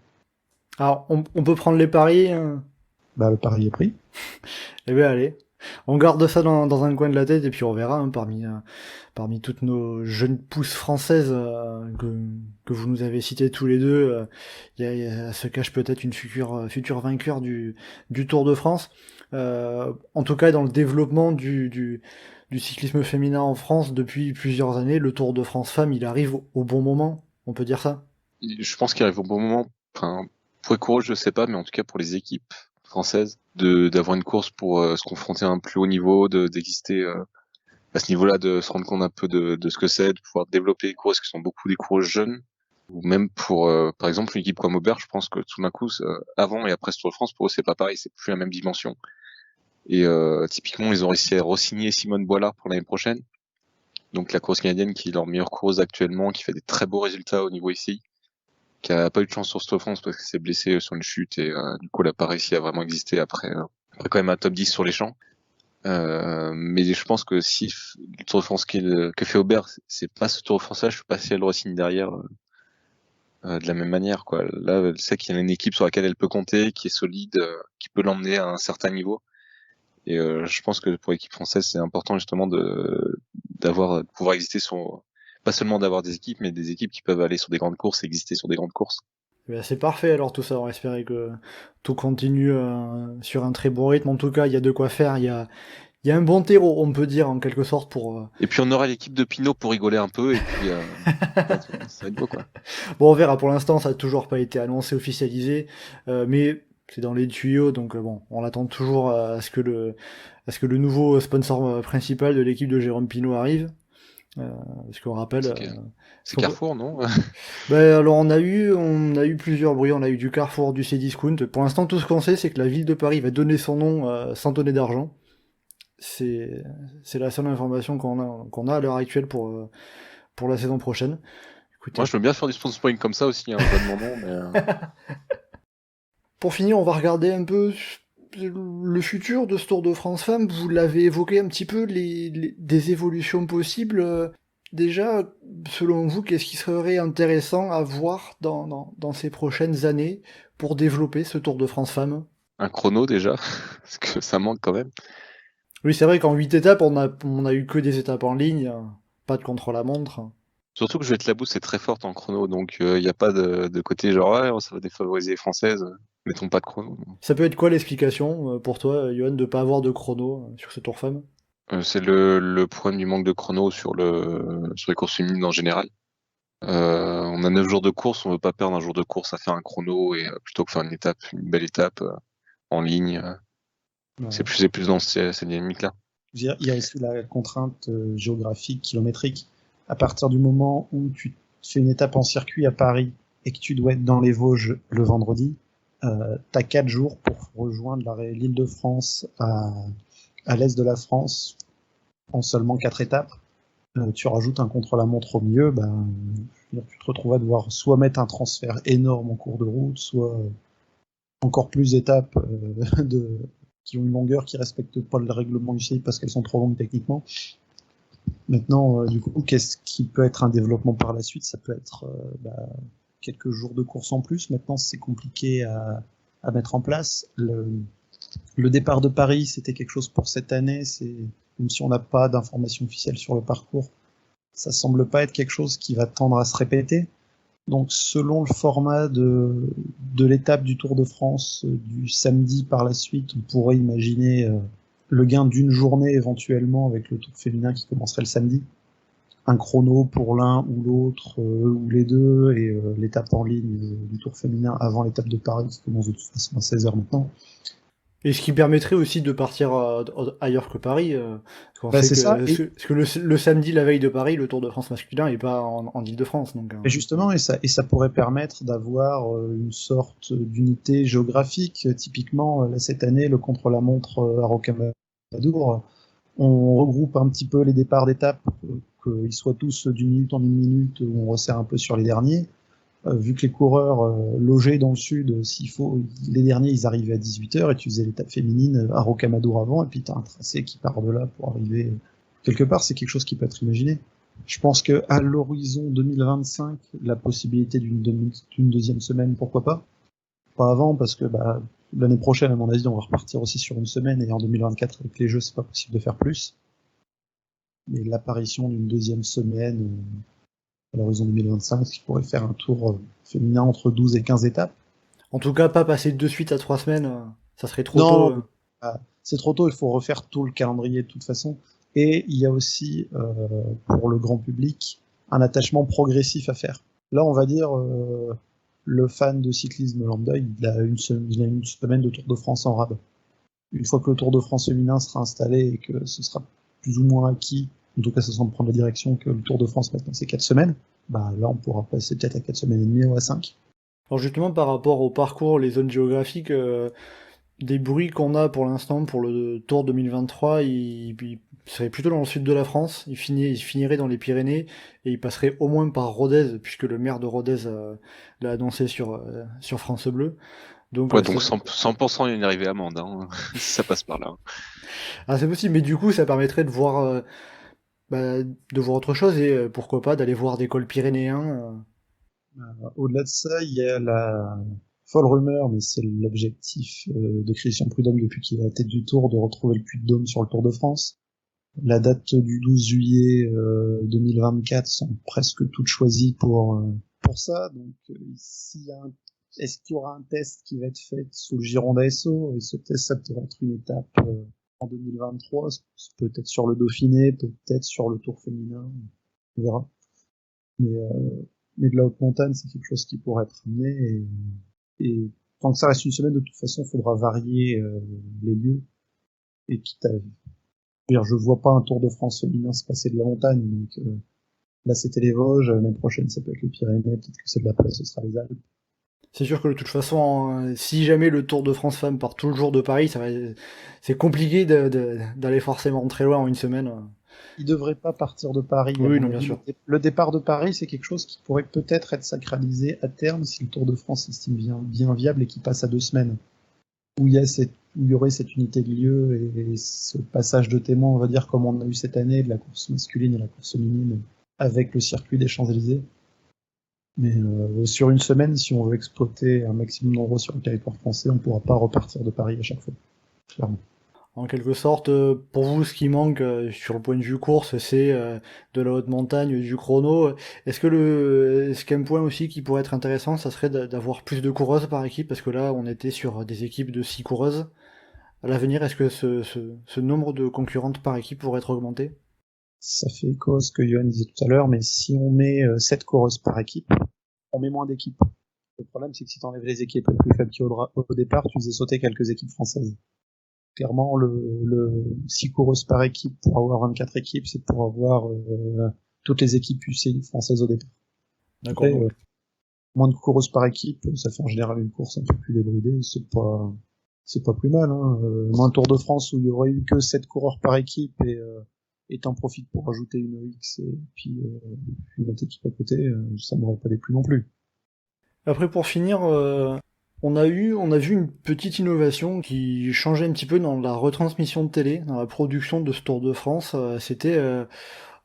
Alors, on peut prendre les paris. Le pari est pris. Eh bien, allez. On garde ça dans un coin de la tête et puis on verra parmi toutes nos jeunes pousses françaises que vous nous avez citées tous les deux, se cache peut-être une future vainqueur du Tour de France. En tout cas, dans le développement du cyclisme féminin en France depuis plusieurs années, le Tour de France Femmes, il arrive au bon moment, on peut dire ça? Je pense qu'il arrive au bon moment. Enfin, pour les coureurs, je sais pas, mais en tout cas pour les équipes françaises, d'avoir une course pour se confronter à un plus haut niveau, d'exister à ce niveau-là, de se rendre compte un peu de ce que c'est, de pouvoir développer des courses qui sont beaucoup des courses jeunes, ou même pour, par exemple, une équipe comme Aubert, je pense que tout d'un coup, avant et après ce Tour de France, pour eux, c'est pas pareil, c'est plus la même dimension. Et typiquement, ils ont réussi à re-signer Simone Boilard pour l'année prochaine. Donc la course canadienne qui est leur meilleure course actuellement, qui fait des très beaux résultats au niveau ici, qui a pas eu de chance sur Tour de France parce qu'elle s'est blessée sur une chute et du coup elle a pas réussi à vraiment exister après quand même un top 10 sur les champs. Mais je pense que si le Tour de France que fait Aubert, c'est pas ce Tour de France là, je sais pas si elle re-signe derrière de la même manière, quoi. Là, elle sait qu'il y a une équipe sur laquelle elle peut compter, qui est solide, qui peut l'emmener à un certain niveau. Et je pense que pour l'équipe française, c'est important justement de pouvoir exister sur, pas seulement d'avoir des équipes, mais des équipes qui peuvent aller sur des grandes courses et exister sur des grandes courses. Ben, c'est parfait alors tout ça, on va espérer que tout continue sur un très bon rythme. En tout cas, il y a de quoi faire, il y a un bon terreau, on peut dire, en quelque sorte, pour... Et puis on aura l'équipe de Pinot pour rigoler un peu, et puis ça va être beau, quoi. Bon, on verra, pour l'instant, ça n'a toujours pas été annoncé, officialisé, mais c'est dans les tuyaux, donc bon, on attend toujours à ce que le nouveau sponsor principal de l'équipe de Jérôme Pinot arrive. Parce qu'on rappelle... C'est Carrefour, non? Ben, alors on a eu plusieurs bruits, on a eu du Carrefour, du Cdiscount. Pour l'instant, tout ce qu'on sait, c'est que la ville de Paris va donner son nom sans donner d'argent. C'est la seule information qu'on a à l'heure actuelle pour la saison prochaine. Écoutez, Moi, je veux bien faire du sponsoring comme ça aussi, hein, pas de mon nom, mais... Pour finir, on va regarder un peu le futur de ce Tour de France Femmes. Vous l'avez évoqué un petit peu, des évolutions possibles. Déjà, selon vous, qu'est-ce qui serait intéressant à voir dans ces prochaines années pour développer ce Tour de France Femmes? Un chrono, déjà, parce que ça manque quand même. Oui, c'est vrai qu'en 8 étapes, on a eu que des étapes en ligne, pas de contre-la-montre. Surtout que Juliette Labousse est très forte en chrono, donc il n'y a pas de côté genre ouais, ça va défavoriser les Françaises, mettons pas de chrono. Ça peut être quoi l'explication pour toi, Johan, de pas avoir de chrono sur ce Tour Femmes? C'est le problème du manque de chrono sur les courses féminines en général. On a 9 jours de course, on veut pas perdre un jour de course à faire un chrono et plutôt que faire une belle étape en ligne. Ouais. C'est plus dans cette dynamique-là. Il y a aussi la contrainte géographique, kilométrique. À partir du moment où tu fais une étape en circuit à Paris et que tu dois être dans les Vosges le vendredi, t'as 4 jours pour rejoindre l'île de France à l'est de la France en seulement 4 étapes. Tu rajoutes un contre-la-montre au milieu, tu te retrouves à devoir soit mettre un transfert énorme en cours de route, soit encore plus d'étapes qui ont une longueur qui respecte pas le règlement du CI parce qu'elles sont trop longues techniquement. Maintenant, du coup, qu'est-ce qui peut être un développement par la suite? Ça peut être quelques jours de course en plus. Maintenant, c'est compliqué à mettre en place. Le départ de Paris, c'était quelque chose pour cette année. Même si on n'a pas d'informations officielles sur le parcours, ça semble pas être quelque chose qui va tendre à se répéter. Donc, selon le format de l'étape du Tour de France du samedi par la suite, on pourrait imaginer le gain d'une journée éventuellement avec le Tour féminin qui commencerait le samedi. Un chrono pour l'un ou l'autre, ou les deux, et l'étape en ligne du Tour féminin avant l'étape de Paris qui commence de toute façon à 16h maintenant. Et ce qui permettrait aussi de partir ailleurs que Paris. C'est ça. Parce que le samedi, la veille de Paris, le Tour de France masculin n'est pas en Île-de-France. Donc, Et justement, et ça pourrait permettre d'avoir une sorte d'unité géographique. Typiquement, là, cette année, le contre-la-montre à Rocamadour, on regroupe un petit peu les départs d'étapes, qu'ils soient tous d'une minute en une minute, où on resserre un peu sur les derniers. Vu que les coureurs logés dans le sud, s'il faut, les derniers ils arrivaient à 18h et tu faisais l'étape féminine à Rocamadour avant, et puis t'as un tracé qui part de là pour arriver quelque part. C'est quelque chose qui peut être imaginé. Je pense que à l'horizon 2025, la possibilité d'une deuxième semaine, pourquoi pas. Pas avant, parce que l'année prochaine, à mon avis, on va repartir aussi sur une semaine, et en 2024 avec les Jeux, c'est pas possible de faire plus. Mais l'apparition d'une deuxième semaine à l'horizon 2025, qui pourrait faire un tour féminin entre 12 et 15 étapes. En tout cas, pas passer de suite à 3 semaines, ça serait trop tôt. C'est trop tôt, il faut refaire tout le calendrier de toute façon. Et il y a aussi, pour le grand public, un attachement progressif à faire. Là, on va dire, le fan de cyclisme lambda, il a une semaine de Tour de France en rab. Une fois que le Tour de France féminin sera installé et que ce sera plus ou moins acquis, en tout cas ça semble prendre la direction que le Tour de France maintenant c'est 4 semaines, là on pourra passer peut-être à 4 semaines et demie ou à 5. Alors justement par rapport au parcours, les zones géographiques, des bruits qu'on a pour l'instant pour le Tour 2023, il serait plutôt dans le sud de la France, il finirait dans les Pyrénées, et il passerait au moins par Rodez, puisque le maire de Rodez l'a annoncé sur France Bleu. Donc, Ouais, donc 100% il y a une arrivée amende, hein, si ça passe par là. Ah, c'est possible, mais du coup, ça permettrait de voir autre chose, et pourquoi pas d'aller voir des cols pyrénéens. Au-delà de ça, il y a la folle rumeur, mais c'est l'objectif de Christian Prudhomme depuis qu'il est à la tête du Tour, de retrouver le Puy-de-Dôme sur le Tour de France. La date du 12 juillet 2024 sont presque toutes choisies pour ça. Donc, est-ce qu'il y aura un test qui va être fait sous le giron d'ASO? Et ce test, ça pourrait être une étape en 2023, peut-être sur le Dauphiné, peut-être sur le Tour féminin, on verra. Mais de la haute montagne, c'est quelque chose qui pourrait être amené, et tant que ça reste une semaine, de toute façon, il faudra varier les lieux, et quitte à... Je vois pas un Tour de France féminin se passer de la montagne, donc là c'était les Vosges, l'année prochaine ça peut être les Pyrénées, peut-être que c'est de la place, ce sera les Alpes. C'est sûr que de toute façon, si jamais le Tour de France Femmes part toujours de Paris, c'est compliqué d'aller forcément très loin en une semaine. Il devrait pas partir de Paris. Oui, non, bien sûr. Le départ de Paris, c'est quelque chose qui pourrait peut-être être sacralisé à terme si le Tour de France s'estime bien viable et qui passe à 2 semaines. Où il y aurait cette unité de lieu et ce passage de témoin, on va dire, comme on a eu cette année, de la course masculine et la course féminine, avec le circuit des Champs-Élysées. Mais sur une semaine, si on veut exploiter un maximum d'endroits sur le territoire français, on ne pourra pas repartir de Paris à chaque fois, clairement. En quelque sorte, pour vous, ce qui manque sur le point de vue course, c'est de la haute montagne, du chrono. Est-ce qu'un point aussi qui pourrait être intéressant, ça serait d'avoir plus de coureuses par équipe, parce que là, on était sur des équipes de 6 coureuses. À l'avenir, est-ce que ce nombre de concurrentes par équipe pourrait être augmenté? Ça fait écho à ce que Johan disait tout à l'heure, mais si on met 7 coureuses par équipe, on met moins d'équipes. Le problème, c'est que si tu enlèves les équipes les plus faibles qui au départ, tu faisais sauter quelques équipes françaises. Clairement, le 6 coureuses par équipe pour avoir 24 équipes, c'est pour avoir toutes les équipes UCI françaises au départ. D'accord. Après, moins de coureuses par équipe, ça fait en général une course un peu plus débridée, c'est pas plus mal, hein. Moins de Tour de France où il y aurait eu que 7 coureurs par équipe et t'en profites pour rajouter une OX et puis une autre équipe à côté, ça m'aurait pas déplu non plus. Après, pour finir, on a vu une petite innovation qui changeait un petit peu dans la retransmission de télé, dans la production de ce Tour de France.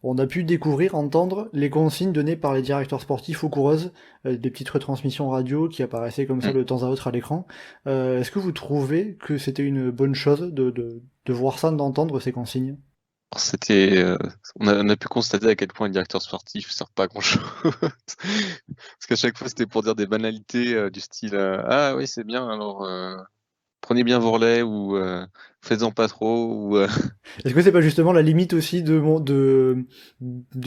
On a pu entendre les consignes données par les directeurs sportifs aux coureuses, des petites retransmissions radio qui apparaissaient comme ça de temps à autre à l'écran. Est-ce que vous trouvez que c'était une bonne chose de voir ça, d'entendre ces consignes? On a pu constater à quel point les directeurs sportifs servent pas à grand chose. Parce qu'à chaque fois, c'était pour dire des banalités du style ah oui, c'est bien, alors prenez bien vos relais ou faites-en pas trop. Ou, Est-ce que c'est pas justement la limite aussi de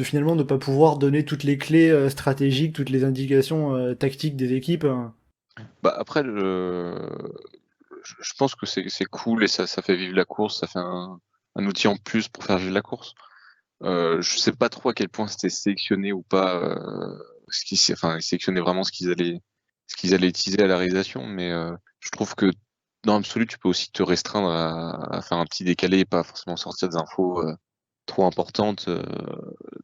finalement ne pas pouvoir donner toutes les clés stratégiques, toutes les indications tactiques des équipes? Bah après, je pense que c'est cool et ça fait vivre la course, ça fait un outil en plus pour faire vivre la course. Je sais pas trop à quel point c'était sélectionné ou pas, ils sélectionnaient vraiment ce qu'ils allaient utiliser à la réalisation, mais je trouve que dans l'absolu, tu peux aussi te restreindre à faire un petit décalé et pas forcément sortir des infos trop importantes. De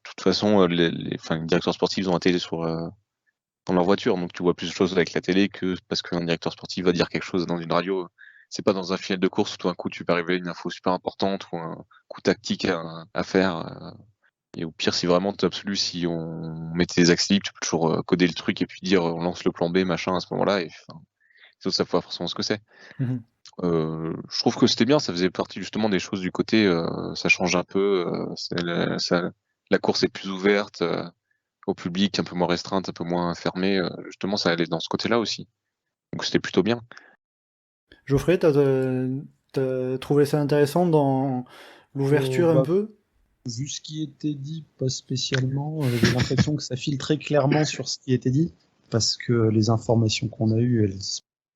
toute façon, les directeurs sportifs ont la télé dans leur voiture, donc tu vois plus de choses avec la télé que parce qu'un directeur sportif va dire quelque chose dans une radio. C'est pas dans un final de course où tout d'un coup tu peux arriver à une info super importante ou un coup tactique à faire. Et au pire, si vraiment t'es absolu, si on mettait des axes libres, tu peux toujours coder le truc et puis dire on lance le plan B, machin, à ce moment-là. Et ça faut pas forcément ce que c'est. Mmh. Je trouve que c'était bien, ça faisait partie justement des choses du côté, ça change un peu, la course est plus ouverte au public, un peu moins restreinte, un peu moins fermée. Justement, ça allait dans ce côté-là aussi. Donc c'était plutôt bien. Geoffrey, t'as trouvé ça intéressant dans l'ouverture un peu? Vu ce qui était dit, pas spécialement. J'ai l'impression que ça filtrait clairement sur ce qui était dit, parce que les informations qu'on a eues,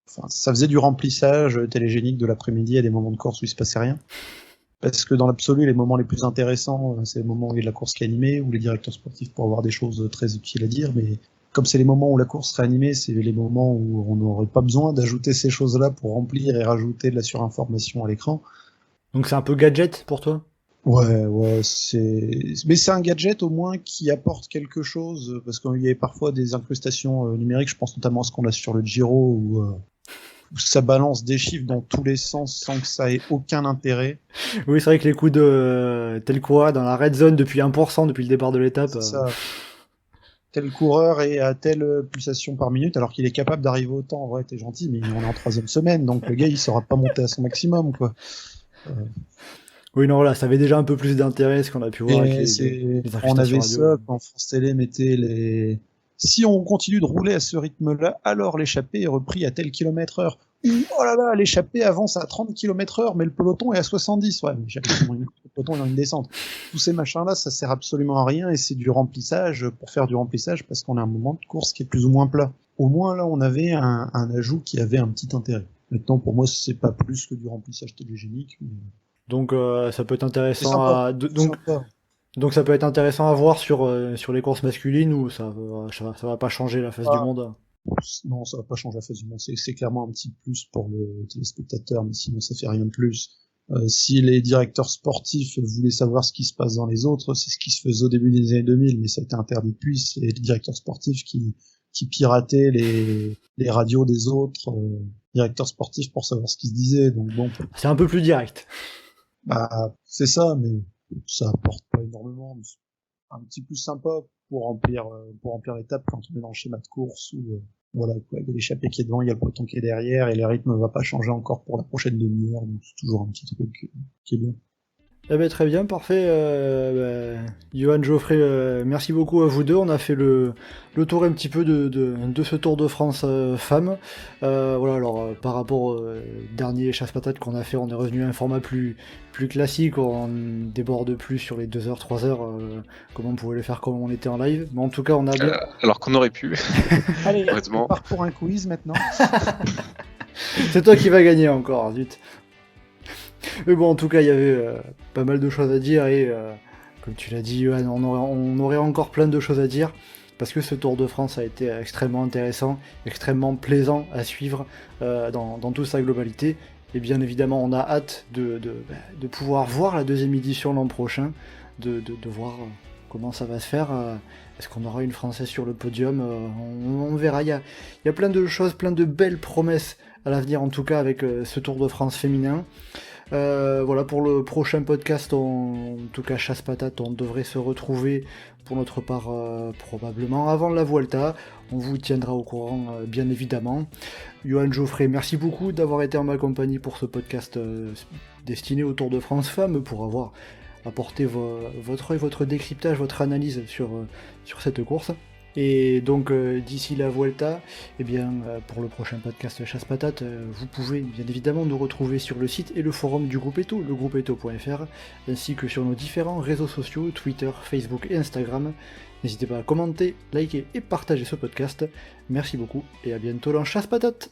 ça faisait du remplissage télégénique de l'après-midi à des moments de course où il se passait rien. Parce que dans l'absolu, les moments les plus intéressants, c'est les moments où il y a de la course qui est animée, où les directeurs sportifs pourraient avoir des choses très utiles à dire, mais comme c'est les moments où la course serait animée, c'est les moments où on n'aurait pas besoin d'ajouter ces choses-là pour remplir et rajouter de la surinformation à l'écran. Donc c'est un peu gadget pour toi? Ouais, mais c'est un gadget au moins qui apporte quelque chose, parce qu'il y a parfois des incrustations numériques, je pense notamment à ce qu'on a sur le Giro, où ça balance des chiffres dans tous les sens sans que ça ait aucun intérêt. Oui, c'est vrai que les coups de tel coureur dans la red zone depuis 1% depuis le départ de l'étape. C'est ça. Tel coureur est à telle pulsation par minute, alors qu'il est capable d'arriver au temps. En vrai, t'es gentil, mais on est en 3e semaine, donc le gars, il saura pas monter à son maximum, quoi. Oui, non, voilà, ça avait déjà un peu plus d'intérêt, ce qu'on a pu voir avec les on avait radio. ça quand France Télé mettait les... Si on continue de rouler à ce rythme-là, alors l'échappée est repris à tel km/h. Oh là là, l'échappée avance à 30 km/h, mais le peloton est à 70. Ouais, mais le peloton est dans une descente. Tous ces machins-là, ça sert absolument à rien et c'est du remplissage pour faire du remplissage parce qu'on a un moment de course qui est plus ou moins plat. Au moins, là, on avait un ajout qui avait un petit intérêt. Maintenant, pour moi, c'est pas plus que du remplissage télégénique. Mais... Donc, ça peut être intéressant sympa, Donc ça peut être intéressant à voir sur les courses masculines ou ça va pas changer la face du monde. Non, ça va pas changer la face du monde. C'est clairement un petit plus pour le téléspectateur, mais sinon ça fait rien de plus. Si les directeurs sportifs voulaient savoir ce qui se passe dans les autres, c'est ce qui se faisait au début des années 2000, mais ça a été interdit depuis. C'est les directeurs sportifs qui pirataient les radios des autres directeurs sportifs pour savoir ce qui se disait. Donc bon. C'est un peu plus direct. Bah, c'est ça, mais ça apporte pas énormément. Mais un petit plus sympa pour remplir l'étape quand on est dans le schéma de course où voilà quoi, il y a l'échappée qui est devant, il y a le peloton qui est derrière et le rythme va pas changer encore pour la prochaine demi-heure, donc c'est toujours un petit truc qui est bien. Eh ben, très bien, parfait. Johan, Geoffrey, merci beaucoup à vous deux. On a fait le tour un petit peu de ce Tour de France femmes. Voilà, alors par rapport au dernier chasse-patate qu'on a fait, on est revenu à un format plus classique. On déborde plus sur les 2 heures, 3 heures, comme on pouvait le faire quand on était en live. Mais en tout cas, on a bien... Alors qu'on aurait pu. Allez, heureusement. On part pour un quiz maintenant. C'est toi qui vas gagner encore, zut. Mais bon, en tout cas, il y avait pas mal de choses à dire et comme tu l'as dit, Johan, on aurait encore plein de choses à dire parce que ce Tour de France a été extrêmement intéressant, extrêmement plaisant à suivre dans toute sa globalité. Et bien évidemment, on a hâte de pouvoir voir la 2e édition l'an prochain, de voir comment ça va se faire. Est-ce qu'on aura une Française sur le podium? On verra. Il y a plein de choses, plein de belles promesses à l'avenir, en tout cas avec ce Tour de France féminin. Voilà, pour le prochain podcast, en tout cas Chasse Patate, on devrait se retrouver pour notre part probablement avant la Vuelta. On vous tiendra au courant, bien évidemment. Johan, Geoffrey, merci beaucoup d'avoir été en ma compagnie pour ce podcast destiné au Tour de France Femmes, pour avoir apporté votre œil, votre décryptage, votre analyse sur cette course. Et donc d'ici la Vuelta, eh bien, pour le prochain podcast Chasse Patate, vous pouvez bien évidemment nous retrouver sur le site et le forum du groupe Eto, legroupeeto.fr, ainsi que sur nos différents réseaux sociaux, Twitter, Facebook et Instagram. N'hésitez pas à commenter, liker et partager ce podcast. Merci beaucoup et à bientôt dans Chasse Patate.